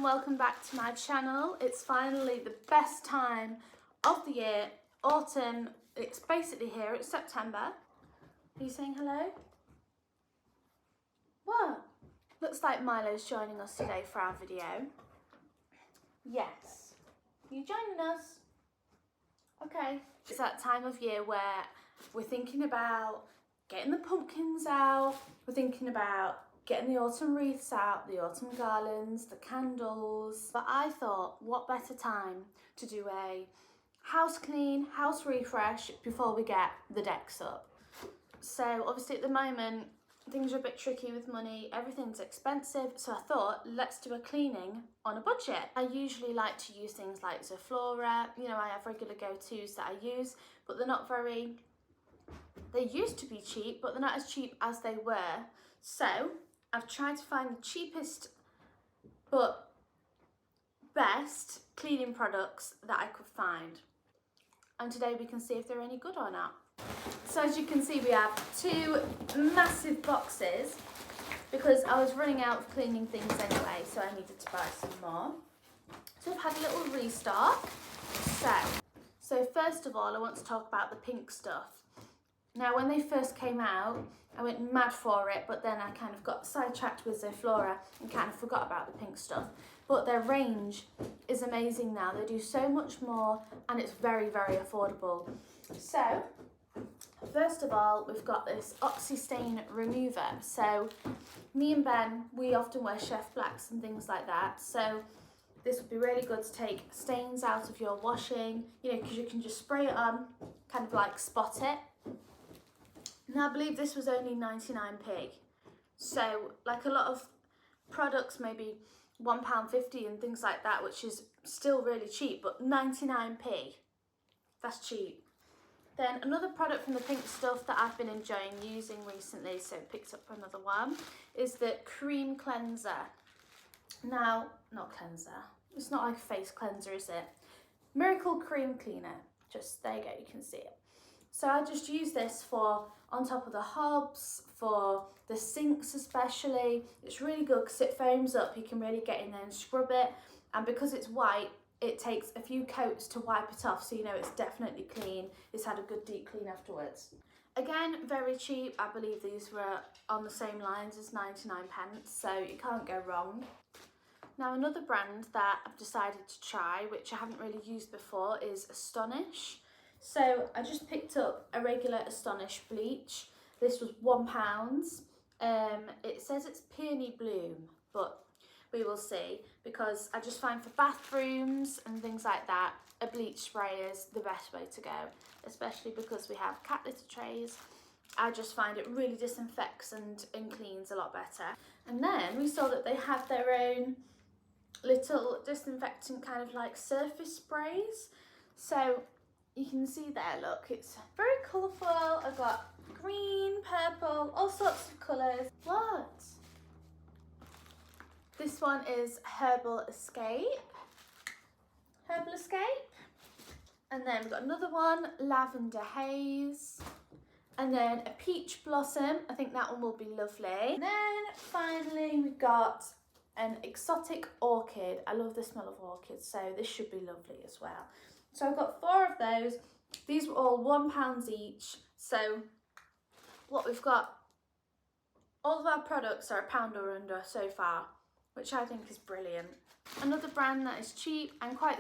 welcome back to my channel. It's finally the best time of the year, autumn. It's basically here, it's September. Are you saying hello? What? Looks like Milo's joining us today for our video. Yes. Are you joining us? Okay. It's that time of year where we're thinking about getting the pumpkins out, we're thinking about getting the autumn wreaths out, the autumn garlands, the candles. But I thought, what better time to do a house clean, house refresh before we get the decks up. So obviously at the moment, things are a bit tricky with money, everything's expensive, so I thought, let's do a cleaning on a budget. I usually like to use things like Zoflora, I have regular go-tos that I use, but they're not very, they used to be cheap, but they're not as cheap as they were. So I've tried to find the cheapest but best cleaning products that I could find. And today we can see if they're any good or not. So as you can see, we have two massive boxes because I was running out of cleaning things anyway, so I needed to buy some more. So I've had a little restock. So first of all, I want to talk about the pink stuff. Now, when they first came out, I went mad for it, but then I kind of got sidetracked with Zoflora and kind of forgot about the pink stuff. But their range is amazing now. They do so much more and it's very, very affordable. So, first of all, we've got this Oxy stain remover. So, me and Ben, we often wear chef blacks and things like that. So, this would be really good to take stains out of your washing, because you can just spray it on, kind of like spot it. Now I believe this was only 99p. So like a lot of products, maybe £1.50 and things like that, which is still really cheap, but 99p, that's cheap. Then another product from the pink stuff that I've been enjoying using recently, so picked up another one, is the cream cleanser. Now, not cleanser, it's not like a face cleanser, is it? Miracle cream cleaner, just there you go, you can see it. So I just use this for on top of the hobs, for the sinks especially. It's really good because it foams up, you can really get in there and scrub it. And because it's white, it takes a few coats to wipe it off, so you know it's definitely clean. It's had a good deep clean afterwards. Again, very cheap. I believe these were on the same lines as 99p, so you can't go wrong. Now another brand that I've decided to try, which I haven't really used before, is Astonish. So I just picked up a regular Astonish bleach. This was £1. It says it's peony bloom, but we will see, because I just find for bathrooms and things like that, a bleach spray is the best way to go, especially because we have cat litter trays. I just find it really disinfects and cleans a lot better. And then we saw that they have their own little disinfectant kind of like surface sprays. So you can see there, look, it's very colourful. I've got green, purple, all sorts of colours. What? This one is Herbal Escape. Herbal Escape. And then we've got another one, Lavender Haze. And then a Peach Blossom. I think that one will be lovely. And then finally we've got an Exotic Orchid. I love the smell of orchids, so this should be lovely as well. So I've got 4 of those. These were all £1 each. So what we've got, all of our products are £1 or under so far, which I think is brilliant. Another brand that is cheap and quite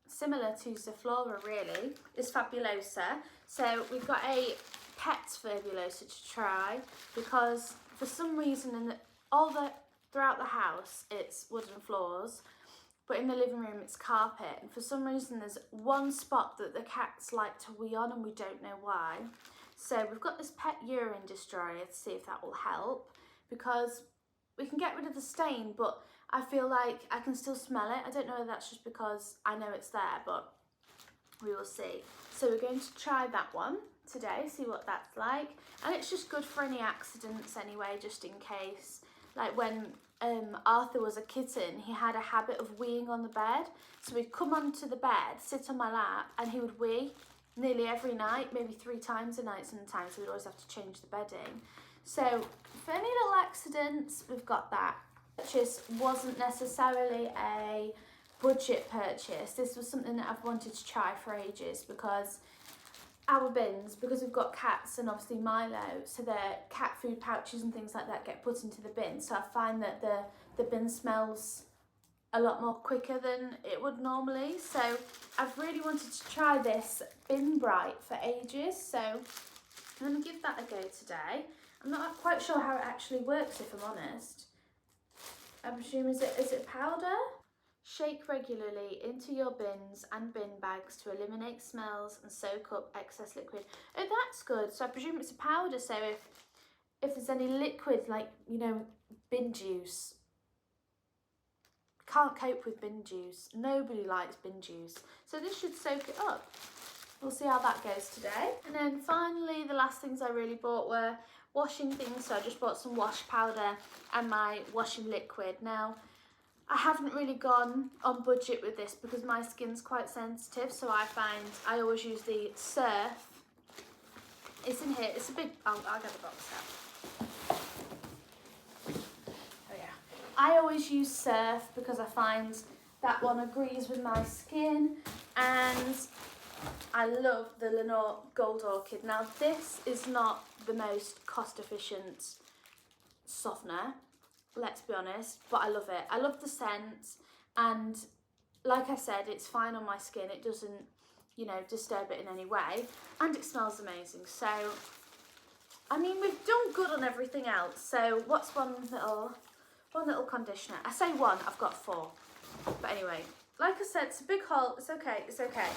similar to Zoflora really is Fabulosa. So we've got a pet Fabulosa to try, because for some reason throughout the house it's wooden floors, but in the living room it's carpet, and for some reason there's one spot that the cats like to wee on and we don't know why. So we've got this pet urine destroyer to see if that will help, because we can get rid of the stain, but I feel like I can still smell it. I don't know if that's just because I know it's there, but we will see. So we're going to try that one today, see what that's like. And it's just good for any accidents anyway, just in case. Like when Arthur was a kitten, he had a habit of weeing on the bed. So we'd come onto the bed, sit on my lap, and he would wee nearly every night, maybe 3 times a night sometimes, so we'd always have to change the bedding. So for any little accidents, we've got that. Purchase wasn't necessarily a budget purchase. This was something that I've wanted to try for ages, because our bins, because we've got cats and obviously Milo, so the cat food pouches and things like that get put into the bin. So I find that the bin smells a lot more quicker than it would normally. So I've really wanted to try this Bin Bright for ages. So I'm going to give that a go today. I'm not quite sure how it actually works, if I'm honest. I presume, is it powder? Shake regularly into your bins and bin bags to eliminate smells and soak up excess liquid. Oh, that's good. So I presume it's a powder, so if there's any liquid, like, you know, bin juice. Can't cope with bin juice. Nobody likes bin juice. So this should soak it up. We'll see how that goes today. And then finally, the last things I really bought were washing things. So I just bought some wash powder and my washing liquid. Now, I haven't really gone on budget with this because my skin's quite sensitive, so I find I always use the Surf. It's in here. It's a big. I'll get the box out. Oh yeah. I always use Surf because I find that one agrees with my skin, and I love the Lenore Gold Orchid. Now this is not the most cost-efficient softener, let's be honest, but I love it. I love the scent, and like I said, it's fine on my skin. It doesn't, you know, disturb it in any way, and it smells amazing. So, I mean, we've done good on everything else. So what's one little conditioner? I say one, I've got four. But anyway, like I said, it's a big haul. It's okay, it's okay.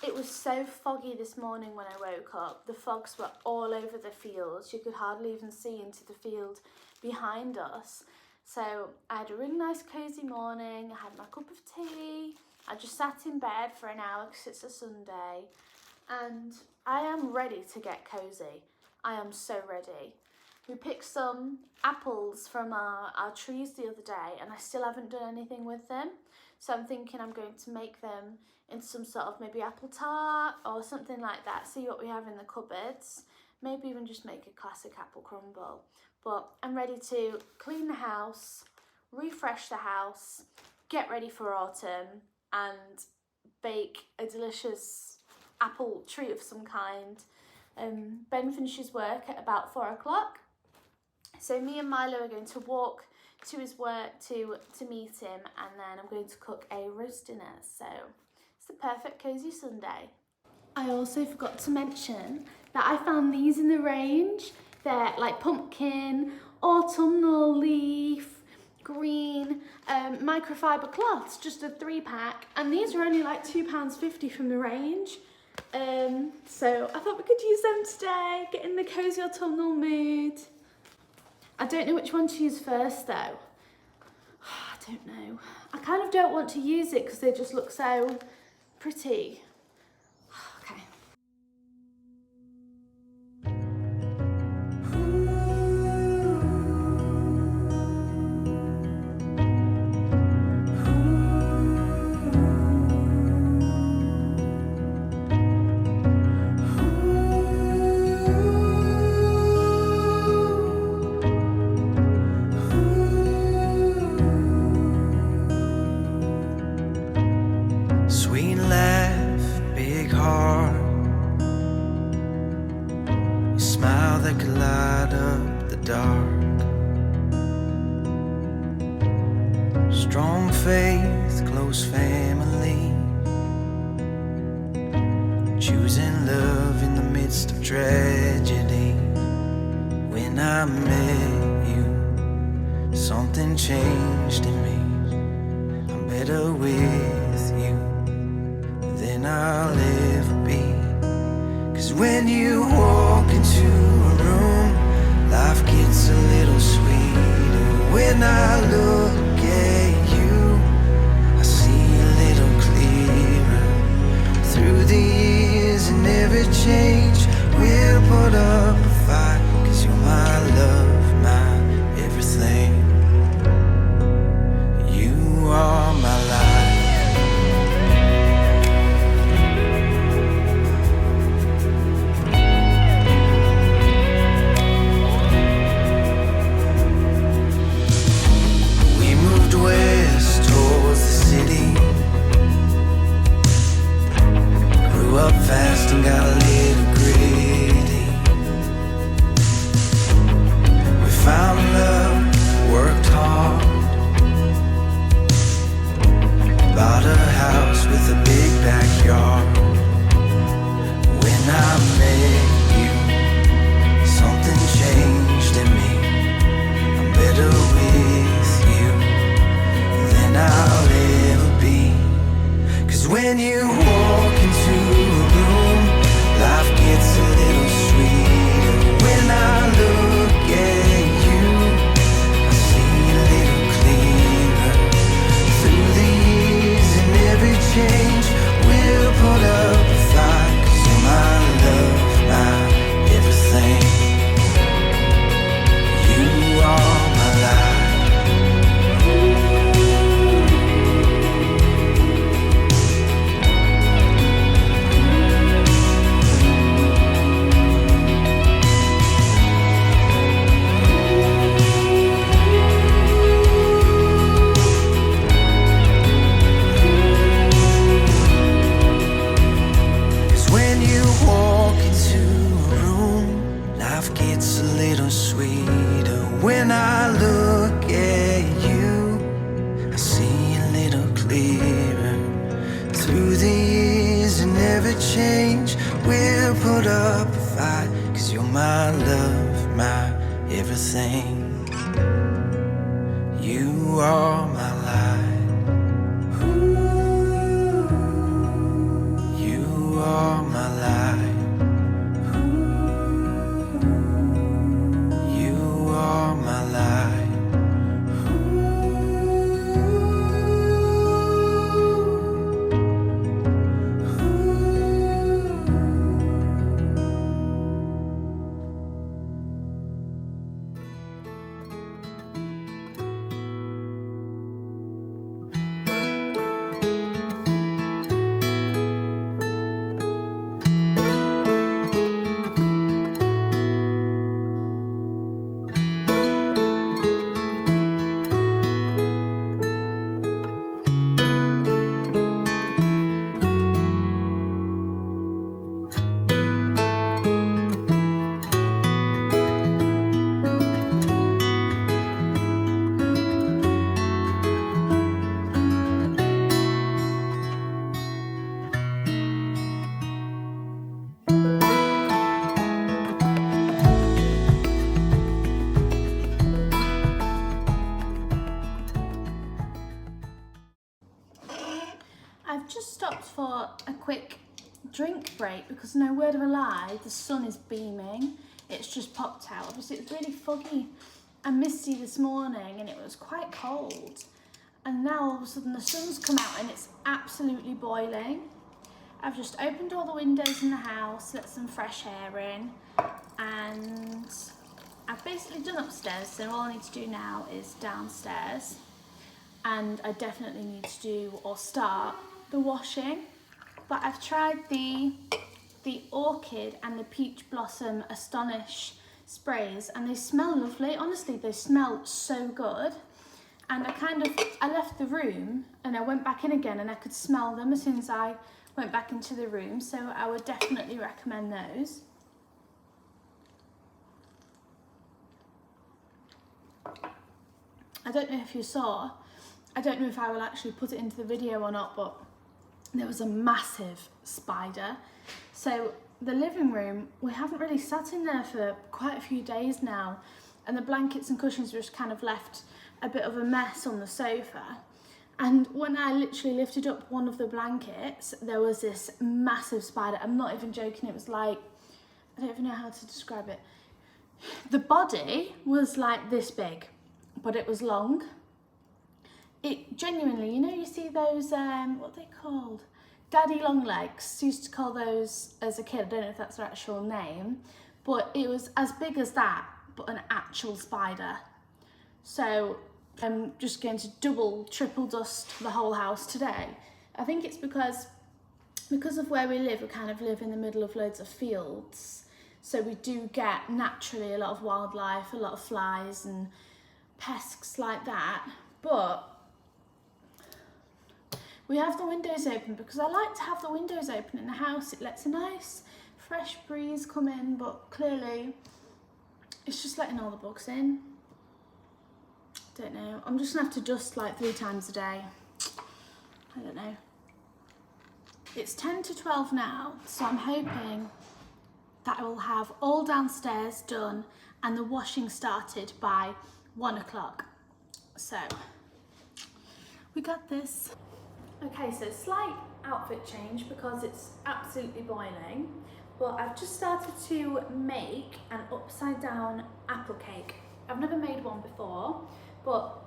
It was so foggy this morning when I woke up. The fogs were all over the fields. You could hardly even see into the field behind us. So I had a really nice cozy morning. I had my cup of tea. I just sat in bed for an hour because it's a Sunday, and I am ready to get cozy. I am so ready. We picked some apples from our trees the other day, and I still haven't done anything with them. So I'm thinking I'm going to make them into some sort of maybe apple tart or something like that. See what we have in the cupboards. Maybe even just make a classic apple crumble. But I'm ready to clean the house, refresh the house, get ready for autumn, and bake a delicious apple treat of some kind. Ben finishes work at about 4 o'clock. So me and Milo are going to walk to his work to meet him, and then I'm going to cook a roast dinner. So it's the perfect cozy Sunday. I also forgot to mention that I found these in the range. They're like pumpkin, autumnal leaf, green, microfiber cloths, just a 3-pack, and these are only like £2.50 from the range. So I thought we could use them today, get in the cozy autumnal mood. I don't know which one to use first though. I don't know. I kind of don't want to use it because they just look so pretty. Okay. Sweet laugh, big heart, you smile that could light up the dark. Strong faith, close family, choosing love in the midst of tragedy. When I met you, something changed in me. I'm better with you than I'll ever be. 'Cause when you walk into a room, life gets a little sweeter. When I look at you, I see a little clearer. Through the years and every change, we'll put up a fight. 'Cause you're my love, my everything. You are my life. little sweeter. When I look at you, I see a little clearer. Through the years and never change, we'll put up a fight, 'cause you're my love, my everything. You are my light. You are my light. You are my light. I've just stopped for a quick drink break because, no word of a lie, the sun is beaming. It's just popped out. Obviously it was really foggy and misty this morning and it was quite cold. And now all of a sudden the sun's come out and it's absolutely boiling. I've just opened all the windows in the house, let some fresh air in, and I've basically done upstairs, so all I need to do now is downstairs. And I definitely need to do or start the washing, but I've tried the orchid and the peach blossom astonish sprays and they smell lovely. Honestly, they smell so good. And I left the room and I went back in again and I could smell them as soon as I went back into the room, so I would definitely recommend those. I don't know if you saw, I don't know if I will actually put it into the video or not, but there was a massive spider. So the living room, we haven't really sat in there for quite a few days now, and the blankets and cushions were just kind of left a bit of a mess on the sofa. And when I literally lifted up one of the blankets, there was this massive spider. I'm not even joking, it was like, I don't even know how to describe it. The body was like this big, but it was long. It genuinely, you know, you see those, what are they called? Daddy long legs. Used to call those as a kid. I don't know if that's their actual name, but it was as big as that, but an actual spider. So I'm just going to double, triple dust the whole house today. I think it's because of where we live kind of live in the middle of loads of fields. So we do get naturally a lot of wildlife, a lot of flies and pests like that. But we have the windows open because I like to have the windows open in the house. It lets a nice fresh breeze come in, but clearly it's just letting all the bugs in. Don't know. I'm just gonna have to dust like 3 times a day. I don't know. It's 10 to 12 now, so I'm hoping that I will have all downstairs done and the washing started by 1 o'clock. So we got this. Okay, so slight outfit change because it's absolutely boiling, but I've just started to make an upside down apple cake. I've never made one before, but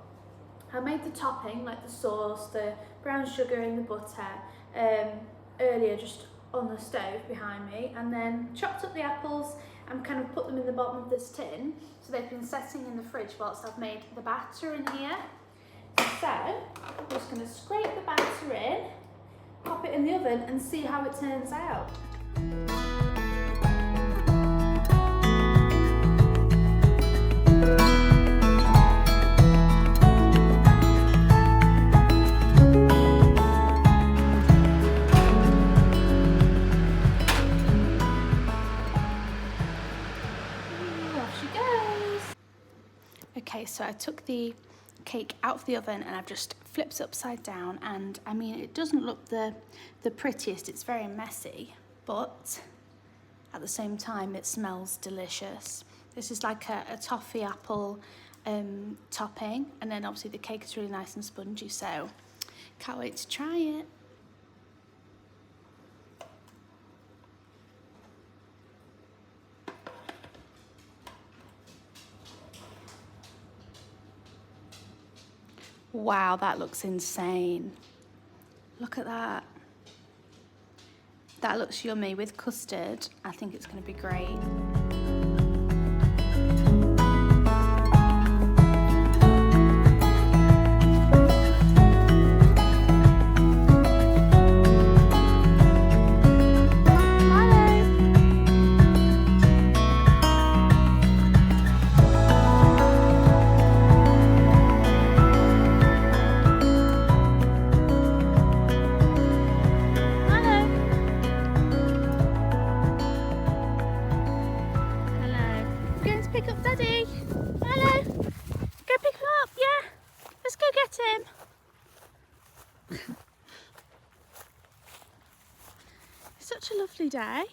I made the topping, like the sauce, the brown sugar and the butter, earlier just on the stove behind me, and then chopped up the apples and kind of put them in the bottom of this tin, so they've been setting in the fridge whilst I've made the batter in here. So I'm just going to scrape the batter in, pop it in the oven and see how it turns out. Off she goes. Okay, so I took the cake out of the oven and I've just flipped it upside down, and I mean, it doesn't look the prettiest, it's very messy, but at the same time it smells delicious. This is like a toffee apple topping, and then obviously the cake is really nice and spongy, so can't wait to try it. Wow, that looks insane. Look at that. That looks yummy with custard. I think it's going to be great. Pick up Daddy. Milo, go pick him up, yeah? Let's go get him. It's such a lovely day.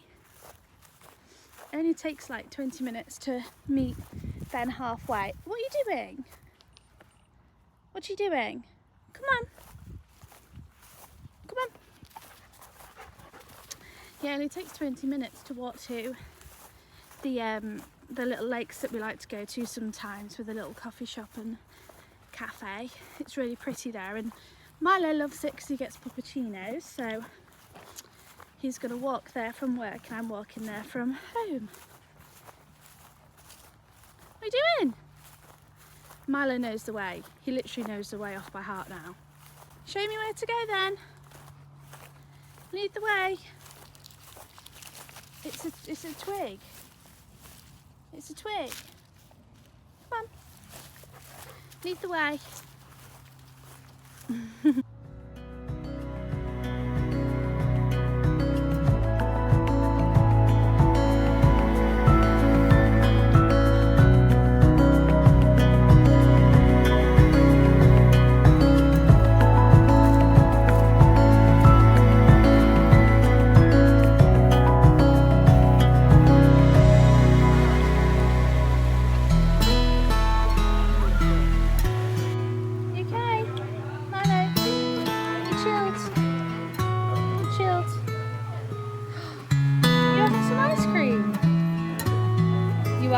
It only takes like 20 minutes to meet Ben halfway. What are you doing? What are you doing? Come on. Come on. Yeah, it only takes 20 minutes to walk to the little lakes that we like to go to sometimes, with a little coffee shop and cafe. It's really pretty there, and Milo loves it because he gets puppuccinos, so he's going to walk there from work and I'm walking there from home. What are you doing? Milo knows the way. He literally knows the way off by heart now. Show me where to go then. Lead the way. It's a twig. It's a twig. Come on. Lead the way.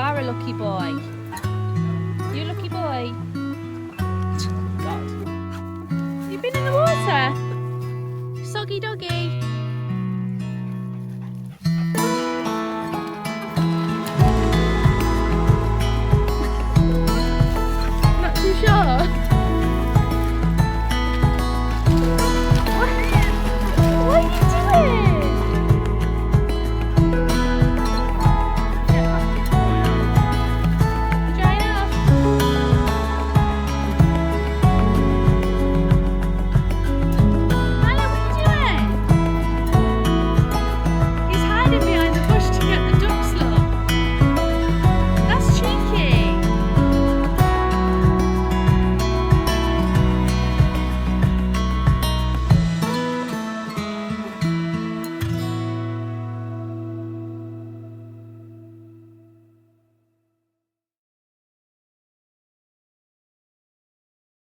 A lucky boy. You lucky boy. God. You've been in the water. Soggy doggy.